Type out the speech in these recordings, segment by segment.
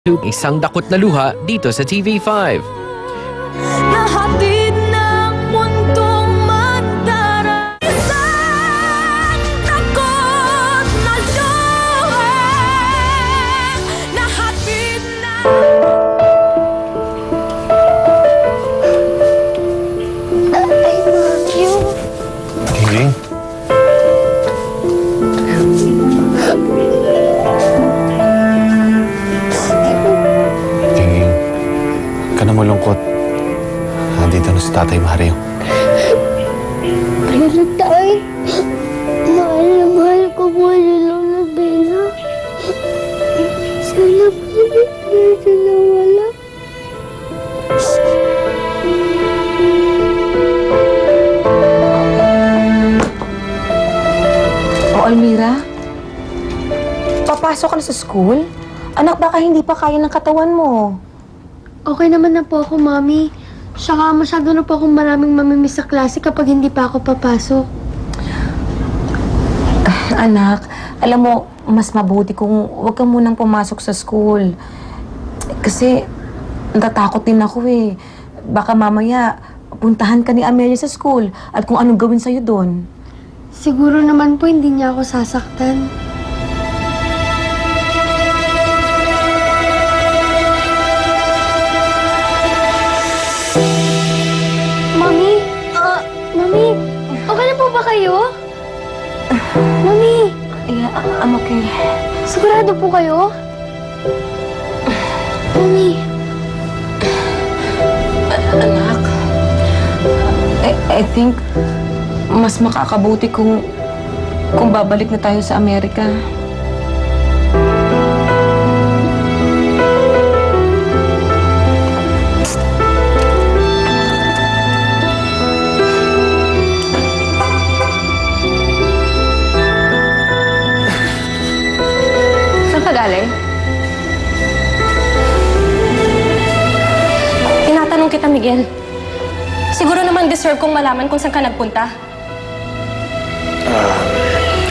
Isang dakot na luha dito sa TV5. Nahatid ng mundong mandara. Isang takot na luha. Nahatid na... I love you. Tingling? Tingling, ka na malungkot. Nandito na si Tatay Mario. Pero tay, mahal na mahal ko po si Lola Bella. Sana pwede na sila wala. O, Almira? Papasok ka na sa school? Anak, baka hindi pa kaya ng katawan mo. Okay naman na po ako, Mami. Saka masyado na po akong maraming mamimiss sa klase kapag hindi pa ako papasok. Anak, alam mo, mas mabuti kung huwag ka munang pumasok sa school. Kasi natatakot din ako eh. Baka mamaya puntahan ka ni Amelia sa school at kung anong gawin sa'yo doon. Siguro naman po hindi niya ako sasaktan. Mami? Mami? Okay na po ba kayo? Mami? Yeah, I'm okay. Sigurado po kayo? Mami? Anak, I think mas makakabuti kung babalik na tayo sa Amerika. Saan ka galing? Tinatanong kita, Miguel. Siguro naman deserve kong malaman kung saan ka nagpunta.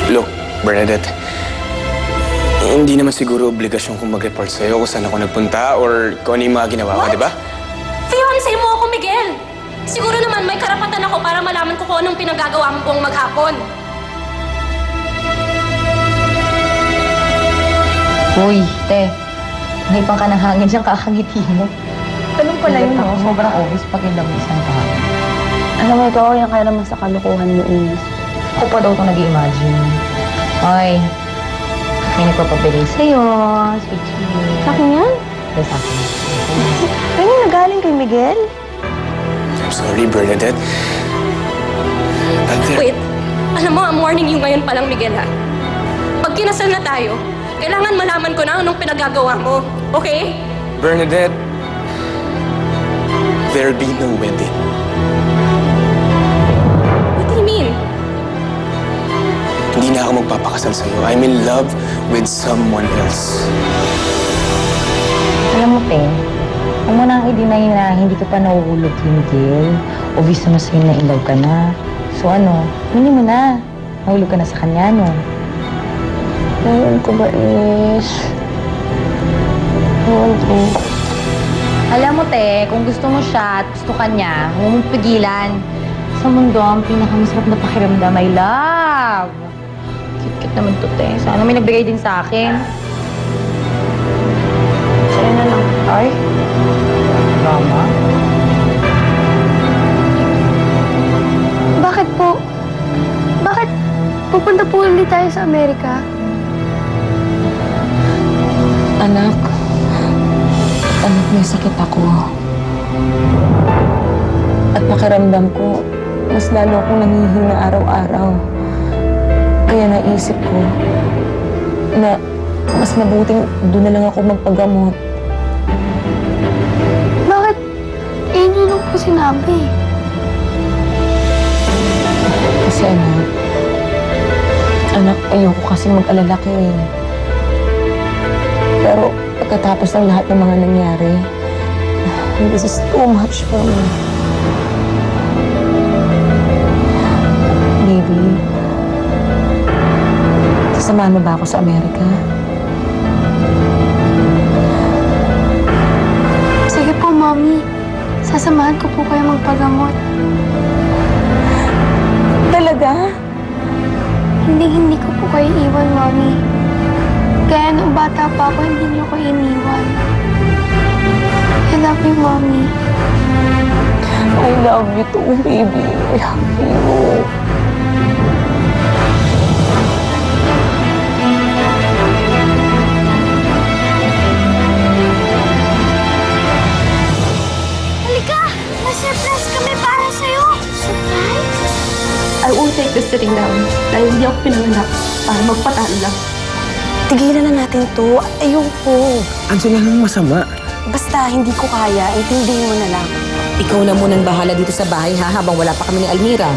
Look, Bernadette. Hindi naman siguro obligasyon kong mag-report sa'yo kung saan ako nagpunta or kung ano yung mga ginawa ko, di ba? Fiancé mo ako, Miguel! Siguro naman may karapatan ako para malaman ko kung anong pinagagawa mo buong maghapon. Uy, te. Ngipang ka ng hangin siyang kakangiti mo. Ganun pala yun, no? Sobrang obvious pag inamisan ka. Alam mo, ikaw yung kaya naman sa kalukuhan mo is. Ako pa daw itong nag-i-imagine. Hoy, may nagpapabili sa'yo. Sweet sweet. Sa akin yan? Yes, sa akin. Kaya nagaling kay Miguel? I'm sorry, Bernadette. Wait, alam mo, I'm warning you ngayon palang, Miguel, ha? Pag kinasal na tayo, kailangan malaman ko na anong pinagagawa mo, okay? Bernadette, there'll be no wedding. What do you mean? Hindi na ako magpapakasal sa'yo. I'm in love with someone else. Alam mo, te, huwag mo nang i-deny na hindi ka pa nahuhulog kay Miguel. Obvious naman sa'yo na in love ka na. So ano, hindi mo na. Nahulog ka na sa kanya, no? Ewan ko ba is... Ewan ko. Alam mo, te, kung gusto mo siya at gusto ka niya, huwag mong pigilan. Sa mundo, ang pinakamasarap na pakiramdam ay love. Cute-cute naman to, te. Sana may nagbigay din sa akin. Sa'yo na lang. Ay? Drama? Bakit po? Bakit pupunta po ulit tayo sa Amerika? Anak, may sakit ako. At pakiramdam ko, mas lalo akong nangihina araw-araw. Kaya naisip ko na mas mabuting doon na lang ako magpagamot. Bakit? Yun yun lang po sinabi. Kasi anak, ayoko kasi mag-alala ka eh. Pero pagkatapos ng lahat ng mga nangyari, this is too much for me. Baby, sasamahan mo ba ako sa Amerika? love you too, baby. I love you. Halika! May surprise kami para sa'yo! Surprise? I won't take this sitting down dahil hindi ako pinanganak para magpatalo lang. Tigilan na natin to. Ayoko. Angela, anong masama? Basta hindi ko kaya, intindihin mo na lang. Ikaw na munang bahala dito sa bahay ha, habang wala pa kami ni Almira.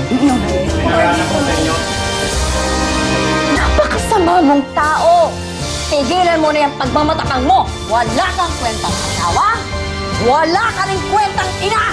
Napakasama mong tao! Tigilan mo na yung pagmamatakang mo! Wala kang kwentang asawa! Wala ka rin kwentang ina!